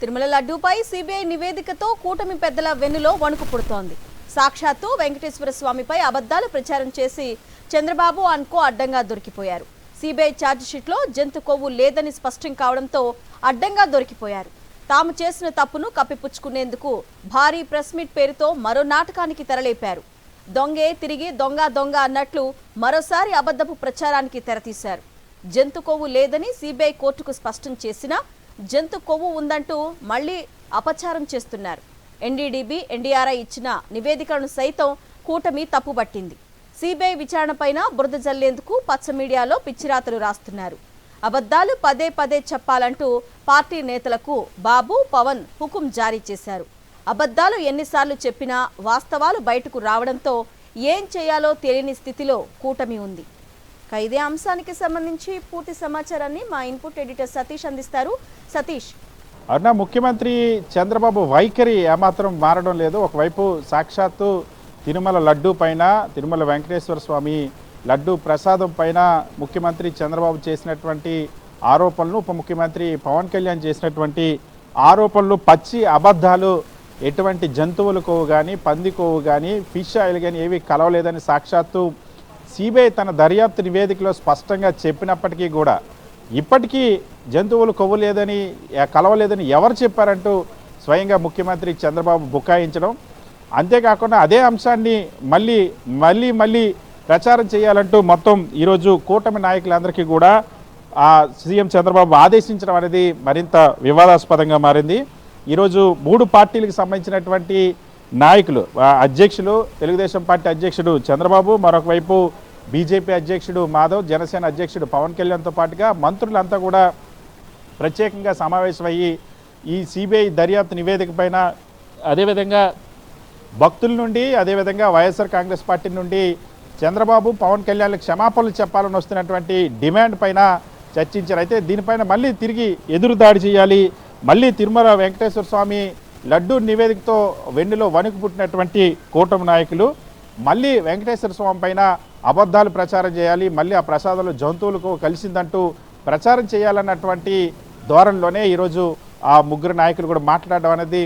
Tirumala లడ్డూపై CBI నివేదికతో కూటమి పెద్దల వెన్నులో వణుకు పుడుతోంది. సాక్షాత్తు వెంకటేశ్వర స్వామిపై అబద్ధాలు ప్రచారం చేసి చంద్రబాబు అన్కో అడ్డంగా దొరికిపోయారు. సిబిఐ ఛార్జిషీట్లో జంతు కొవ్వు లేదని స్పష్టం కావడంతో అడ్డంగా దొరికిపోయారు. తాము చేసిన తప్పును కప్పిపుచ్చుకునేందుకు భారీ ప్రెస్ మీట్ పేరుతో మరో నాటకానికి తెరలేపారు. దొంగే తిరిగి దొంగ దొంగ అన్నట్లు మరోసారి అబద్ధపు ప్రచారానికి తెరతీశారు. జంతు కొవ్వు లేదని సిబిఐ కోర్టుకు స్పష్టం చేసినా జంతు కొవ్వు ఉందంటూ మళ్లీ అపచారం చేస్తున్నారు. ఎన్డీడీబీ, ఎన్డీఆర్ఐ ఇచ్చిన నివేదికలను సైతం కూటమి తప్పుబట్టింది. సిబిఐ విచారణపైన బురద జల్లేందుకు పచ్చ మీడియాలో పిచ్చిరాతలు రాస్తున్నారు. అబద్ధాలు పదే పదే చెప్పాలంటూ పార్టీ నేతలకు బాబు, పవన్ హుకుం జారీ చేశారు. అబద్ధాలు ఎన్నిసార్లు చెప్పినా వాస్తవాలు బయటకు రావడంతో ఏం చేయాలో తెలియని స్థితిలో కూటమి ఉంది. ఇదే అంశానికి సంబంధించి పూర్తి సమాచారాన్ని మా ఇన్పుట్ ఎడిటర్ సతీష్ అందిస్తారు. సతీష్, అన్న, ముఖ్యమంత్రి చంద్రబాబు వైఖరి ఏమాత్రం మారడం లేదు. ఒకవైపు సాక్షాత్తు తిరుమల లడ్డూ పైన, తిరుమల వెంకటేశ్వర స్వామి లడ్డూ ప్రసాదం పైన ముఖ్యమంత్రి చంద్రబాబు చేసినటువంటి ఆరోపణలు, ఉప ముఖ్యమంత్రి పవన్ కళ్యాణ్ చేసినటువంటి ఆరోపణలు పచ్చి అబద్ధాలు. ఎటువంటి జంతువుల కొవ్వు కానీ, పంది కొవ్వు కానీ, ఫిష్ ఆయిల్ కానీ ఏవి కలవలేదని సాక్షాత్తు సిబిఐ తన దర్యాప్తు నివేదికలో స్పష్టంగా చెప్పినప్పటికీ కూడా ఇప్పటికీ జంతువులు కొవ్వు లేదని, కలవలేదని ఎవరు చెప్పారంటూ స్వయంగా ముఖ్యమంత్రి చంద్రబాబు బుకాయించడం, అంతేకాకుండా అదే అంశాన్ని మళ్ళీ ప్రచారం చేయాలంటూ మొత్తం ఈరోజు కూటమి నాయకులందరికీ కూడా సీఎం చంద్రబాబు ఆదేశించడం అనేది మరింత వివాదాస్పదంగా మారింది. ఈరోజు 3 పార్టీలకు సంబంధించినటువంటి నాయకులు, అధ్యక్షులు, తెలుగుదేశం పార్టీ అధ్యక్షుడు చంద్రబాబు, మరొక వైపు బీజేపీ అధ్యక్షుడు మాధవ్, జనసేన అధ్యక్షుడు పవన్ కళ్యాణ్తో పాటుగా మంత్రులంతా కూడా ప్రత్యేకంగా సమావేశమయ్యి ఈ సిబిఐ దర్యాప్తు నివేదిక పైన, అదేవిధంగా భక్తుల నుండి, అదేవిధంగా వైఎస్ఆర్ కాంగ్రెస్ పార్టీ నుండి చంద్రబాబు, పవన్ కళ్యాణ్లకు క్షమాపణలు చెప్పాలని వస్తున్నటువంటి డిమాండ్ పైన చర్చించారు. అయితే దీనిపైన మళ్ళీ తిరిగి ఎదురుదాడి చేయాలి, మళ్ళీ తిరుమల వెంకటేశ్వర స్వామి లడ్డూ నివేదికతో వెన్నులో వణుకు పుట్టినటువంటి కూటమి నాయకులు మళ్ళీ వెంకటేశ్వర స్వామి పైన అబద్ధాలు ప్రచారం చేయాలి, మళ్ళీ ఆ ప్రసాదంలో జంతువులకు కలిసిందంటూ ప్రచారం చేయాలన్నటువంటి ధోరణిలోనే ఈరోజు ఆ ముగ్గురు నాయకులు కూడా మాట్లాడడం అనేది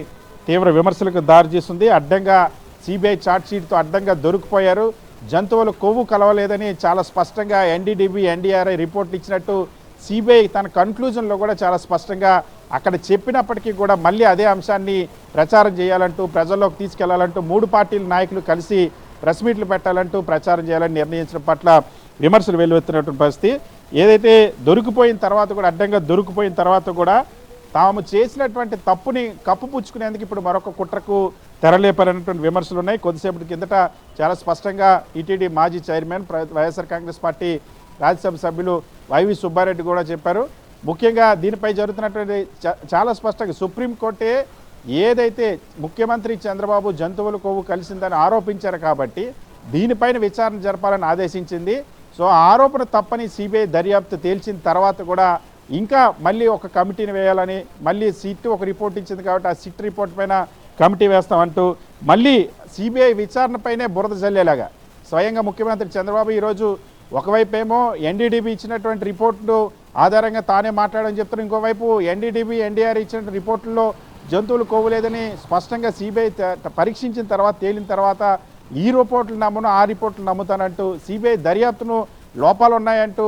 తీవ్ర విమర్శలకు దారితీస్తుంది. అడ్డంగా సిబిఐ ఛార్జ్షీట్తో అడ్డంగా దొరికిపోయారు. జంతువుల కొవ్వు కలవలేదని చాలా స్పష్టంగా ఎన్డీడీబీ, ఎన్డీఆర్ఐ రిపోర్ట్లు ఇచ్చినట్టు సిబిఐ తన కన్క్లూజన్లో కూడా చాలా స్పష్టంగా అక్కడ చెప్పినప్పటికీ కూడా మళ్ళీ అదే అంశాన్ని ప్రచారం చేయాలంటూ, ప్రజల్లోకి తీసుకెళ్లాలంటూ 3 పార్టీల నాయకులు కలిసి ప్రెస్ మీట్లు పెట్టాలంటూ ప్రచారం చేయాలని నిర్ణయించడం పట్ల విమర్శలు వెల్లువెత్తినటువంటి పరిస్థితి. ఏదైతే దొరికిపోయిన తర్వాత కూడా, అడ్డంగా దొరికిపోయిన తర్వాత కూడా తాము చేసినటువంటి తప్పుని కప్పుపుచ్చుకునేందుకు ఇప్పుడు మరొక కుట్రకు తెరలేపారన్నటువంటి విమర్శలు ఉన్నాయి. కొద్దిసేపటి కిందట చాలా స్పష్టంగా టీటీడీ మాజీ చైర్మన్, వైఎస్ఆర్ కాంగ్రెస్ పార్టీ రాజ్యసభ సభ్యులు వైవి సుబ్బారెడ్డి కూడా చెప్పారు. ముఖ్యంగా దీనిపై జరుగుతున్నటువంటి చాలా స్పష్టంగా సుప్రీంకోర్టే ఏదైతే ముఖ్యమంత్రి చంద్రబాబు జంతువుల కొవ్వు కలిసిందని ఆరోపించారు కాబట్టి దీనిపైన విచారణ జరపాలని ఆదేశించింది. సో ఆరోపణ తప్పని సిబిఐ దర్యాప్తు తేల్చిన తర్వాత కూడా ఇంకా మళ్ళీ ఒక కమిటీని వేయాలని, మళ్ళీ సిట్ ఒక రిపోర్ట్ ఇచ్చింది కాబట్టి ఆ సిట్ రిపోర్ట్ పైన కమిటీ వేస్తామంటూ మళ్ళీ సిబిఐ విచారణపైనే బురద జల్లేలాగా స్వయంగా ముఖ్యమంత్రి చంద్రబాబు ఈరోజు ఒకవైపు ఏమో ఎన్డీడీబీ ఇచ్చినటువంటి రిపోర్టు ఆధారంగా తానే మాట్లాడని చెప్తారు, ఇంకోవైపు ఎన్డీడీబీ, ఎన్డీఆర్ ఇచ్చిన రిపోర్టుల్లో జంతువులు కొవ్వు లేదని స్పష్టంగా సిబిఐ పరీక్షించిన తర్వాత, తేలిన తర్వాత ఈ రిపోర్టులు నమ్మను, ఆ రిపోర్టులు నమ్ముతానంటూ సిబిఐ దర్యాప్తును లోపాలు ఉన్నాయంటూ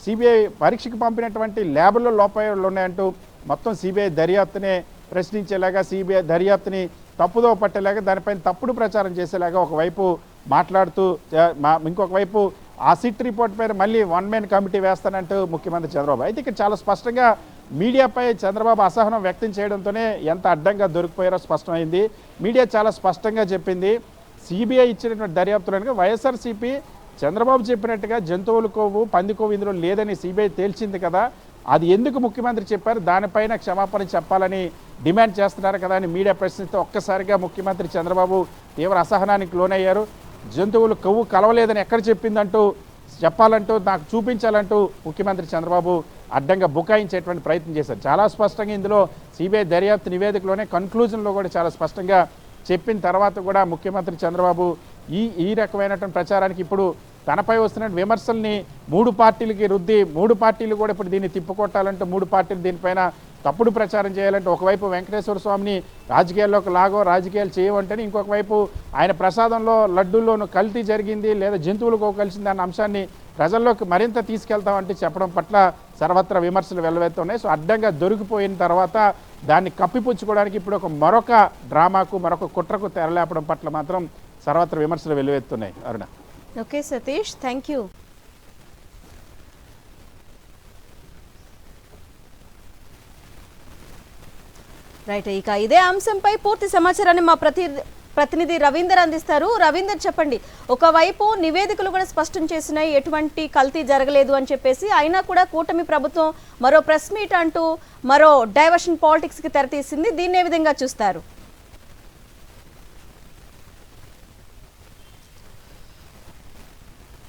సిబిఐ పరీక్షకు పంపినటువంటి ల్యాబుల్లో లోపాలు ఉన్నాయంటూ మొత్తం సిబిఐ దర్యాప్తునే ప్రశ్నించేలాగా, సిబిఐ దర్యాప్తుని తప్పుదో పట్టేలాగా, దానిపైన తప్పుడు ప్రచారం చేసేలాగా ఒకవైపు మాట్లాడుతూ, ఇంకొక వైపు ఆ సిట్ రిపోర్ట్ పైన మళ్ళీ 1 man కమిటీ వేస్తానంటూ ముఖ్యమంత్రి చంద్రబాబు. అయితే ఇక్కడ చాలా స్పష్టంగా మీడియాపై చంద్రబాబు అసహనం వ్యక్తం చేయడంతోనే ఎంత అడ్డంగా దొరికిపోయారో స్పష్టమైంది. మీడియా చాలా స్పష్టంగా చెప్పింది, సిబిఐ ఇచ్చినటువంటి దర్యాప్తులను వైఎస్ఆర్సీపీ చంద్రబాబు చెప్పినట్టుగా జంతువుల కొవ్వు, పంది కొవ్వు ఇందులో లేదని సిబిఐ తేల్చింది కదా, అది ఎందుకు ముఖ్యమంత్రి చెప్పారు, దానిపైన క్షమాపణ చెప్పాలని డిమాండ్ చేస్తున్నారు కదా అని మీడియా ప్రశ్నిస్తే ఒక్కసారిగా ముఖ్యమంత్రి చంద్రబాబు తీవ్ర అసహనానికి లోనయ్యారు. జంతువులు కొవ్వు కలవలేదని ఎక్కడ చెప్పిందంటూ చెప్పాలంటూ, నాకు చూపించాలంటూ ముఖ్యమంత్రి చంద్రబాబు అడ్డంగా బుకాయించేటువంటి ప్రయత్నం చేశారు. చాలా స్పష్టంగా ఇందులో సిబిఐ దర్యాప్తు నివేదికలోనే కన్క్లూజన్లో కూడా చాలా స్పష్టంగా చెప్పిన తర్వాత కూడా ముఖ్యమంత్రి చంద్రబాబు ఈ రకమైనటువంటి ప్రచారానికి ఇప్పుడు తనపై వస్తున్న విమర్శల్ని 3 పార్టీలకి రుద్ది 3 పార్టీలు కూడా ఇప్పుడు దీన్ని తిప్పుకొట్టాలంటూ 3 పార్టీలు దీనిపైన తప్పుడు ప్రచారం చేయాలంటే ఒకవైపు వెంకటేశ్వర స్వామిని రాజకీయాల్లోకి రాజకీయాలు చేయమంటేనే ఇంకొక వైపు ఆయన ప్రసాదంలో లడ్డూల్లోనూ కల్తీ జరిగింది లేదా జంతువులకు కలిసింది అన్న అంశాన్ని ప్రజల్లోకి మరింత తీసుకెళ్తామంటే చెప్పడం పట్ల సర్వత్రా విమర్శలు వెల్లువెత్తున్నాయి. సో అడ్డంగా దొరికిపోయిన తర్వాత దాన్ని కప్పిపుచ్చుకోవడానికి ఇప్పుడు మరొక డ్రామాకు మరొక కుట్రకు తెరలేపడం పట్ల మాత్రం సర్వత్రా విమర్శలు వెల్లువెత్తున్నాయి. Aruna. Okay Satish, thank you. Right, ఇక ఇదే అంశంపై పూర్తి సమాచారాన్ని మా ప్రతినిధి రవీందర్ అందిస్తారు. రవీందర్, చెప్పండి. ఒకవైపు నివేదికలు కూడా స్పష్టం చేసినాయి ఎటువంటి కల్తీ జరగలేదు అని చెప్పేసి, అయినా కూడా కూటమి ప్రభుత్వం మరో ప్రెస్ మీట్ అంటూ మరో డైవర్షన్ పాలిటిక్స్ కి తెరతీసింది. దీన్ని ఏ విధంగా చూస్తారు?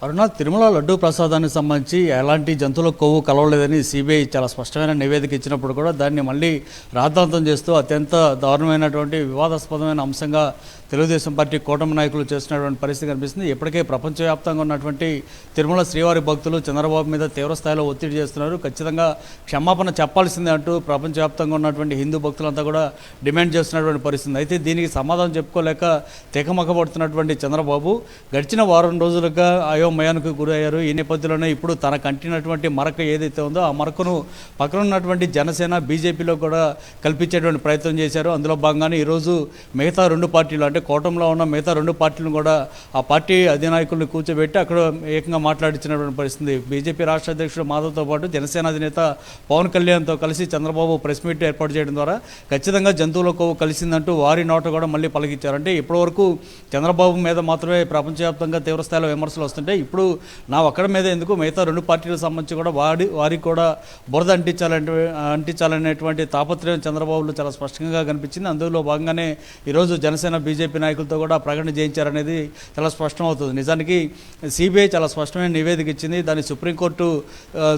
అరుణ, తిరుమల లడ్డూ ప్రసాదానికి సంబంధించి ఎలాంటి జంతువుల కొవ్వు కలవలేదని సిబిఐ చాలా స్పష్టమైన నివేదిక ఇచ్చినప్పుడు కూడా దాన్ని మళ్ళీ రాద్ధాంతం చేస్తూ అత్యంత దారుణమైనటువంటి వివాదాస్పదమైన అంశంగా తెలుగుదేశం పార్టీ కూటమి నాయకులు చేస్తున్నటువంటి పరిస్థితి కనిపిస్తుంది. ఇప్పటికే ప్రపంచవ్యాప్తంగా ఉన్నటువంటి తిరుమల శ్రీవారి భక్తులు చంద్రబాబు మీద తీవ్రస్థాయిలో ఒత్తిడి చేస్తున్నారు. ఖచ్చితంగా క్షమాపణ చెప్పాల్సిందే అంటూ ప్రపంచవ్యాప్తంగా ఉన్నటువంటి హిందూ భక్తులంతా కూడా డిమాండ్ చేస్తున్నటువంటి పరిస్థితి. అయితే దీనికి సమాధానం చెప్పుకోలేక తెకమకబడుతున్నటువంటి చంద్రబాబు గడిచిన వారం రోజులుగా అయోమయానికి గురయ్యారు. ఈ నేపథ్యంలోనే ఇప్పుడు తన కంటినటువంటి మరక ఏదైతే ఉందో ఆ మరకను పక్కన ఉన్నటువంటి జనసేన బీజేపీలో కూడా కల్పించేటువంటి ప్రయత్నం చేశారు. అందులో భాగంగానే ఈరోజు మిగతా రెండు పార్టీలు అంటే కూటమిలో ఉన్న మిగతా రెండు పార్టీలను కూడా ఆ పార్టీ అధినాయకులను కూర్చోబెట్టి అక్కడ ఏకంగా మాట్లాడించినటువంటి పరిస్థితి. బీజేపీ రాష్ట్ర అధ్యక్షుడు మాధవ్తో పాటు జనసేన అధినేత పవన్ కళ్యాణ్తో కలిసి చంద్రబాబు ప్రెస్ మీట్ ఏర్పాటు చేయడం ద్వారా ఖచ్చితంగా జంతువుల కొవ్వు కలిసిందంటూ వారి నోట కూడా మళ్ళీ పలికిచ్చారు. అంటే ఇప్పటివరకు చంద్రబాబు మీద మాత్రమే ప్రపంచవ్యాప్తంగా తీవ్రస్థాయిలో విమర్శలు వస్తుంటే ఇప్పుడు నా ఒక్కడి మీద ఎందుకు మిగతా రెండు పార్టీలకు సంబంధించి కూడా వారికి కూడా బురద అంటించాలనేటువంటి తాపత్రయం చంద్రబాబులో చాలా స్పష్టంగా కనిపించింది. అందులో భాగంగానే ఈరోజు జనసేన బీజేపీ నాయకులతో కూడా ప్రకటన చేయించారనేది చాలా స్పష్టమవుతుంది. నిజానికి సిబిఐ చాలా స్పష్టమైన నివేదిక ఇచ్చింది. దాన్ని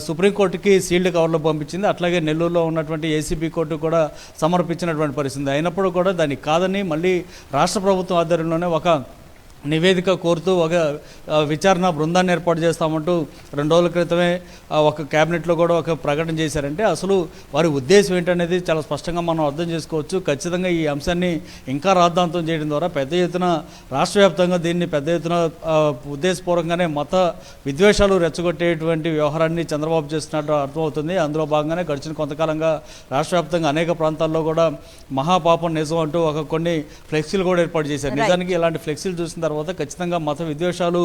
సుప్రీంకోర్టుకి సీల్డ్ కవర్లో పంపించింది. అట్లాగే నెల్లూరులో ఉన్నటువంటి ఏసీబీ కోర్టు కూడా సమర్పించినటువంటి పరిస్థితి. అయినప్పుడు కూడా దాన్ని కాదని మళ్ళీ రాష్ట్ర ప్రభుత్వం ఆధ్వర్యంలోనే ఒక నివేదిక కోరుతూ ఒక విచారణ బృందాన్ని ఏర్పాటు చేస్తామంటూ 2 రోజుల క్రితమే ఒక క్యాబినెట్లో కూడా ఒక ప్రకటన చేశారంటే అసలు వారి ఉద్దేశం ఏంటనేది చాలా స్పష్టంగా మనం అర్థం చేసుకోవచ్చు. ఖచ్చితంగా ఈ అంశాన్ని ఇంకా రాద్ధాంతం చేయడం ద్వారా పెద్ద ఎత్తున రాష్ట్ర వ్యాప్తంగా దీన్ని పెద్ద ఎత్తున ఉద్దేశపూర్వకంగానే మత విద్వేషాలు రెచ్చగొట్టేటువంటి వ్యవహారాన్ని చంద్రబాబు చేస్తున్నట్టు అర్థమవుతుంది. అందులో భాగంగానే గడిచిన కొంతకాలంగా రాష్ట్ర వ్యాప్తంగా అనేక ప్రాంతాల్లో కూడా మహాపాపం నిజం అంటూ కొన్ని ఫ్లెక్సీలు కూడా ఏర్పాటు చేశారు. నిజానికి ఇలాంటి ఫ్లెక్సీలు చూసిన తర్వాత ఖచ్చితంగా మత విద్వేషాలు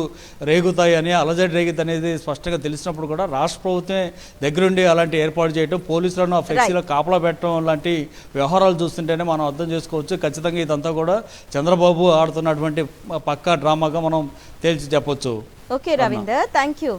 రేగుతాయని అలజడి రేగుతుంది అనేది స్పష్టంగా తెలిసినప్పుడు కూడా రాష్ట్ర ప్రభుత్వమే దగ్గరుండి అలాంటి ఏర్పాటు చేయడం, పోలీసులను ఆ ఫ్లెక్సీలో కాపలా పెట్టడం లాంటి వ్యవహారాలు చూస్తుంటేనే మనం అర్థం చేసుకోవచ్చు. ఖచ్చితంగా ఇదంతా కూడా చంద్రబాబు ఆడుతున్నటువంటి పక్కా డ్రామాగా మనం తేల్చి చెప్పొచ్చు. Okay Ravinder, thank you.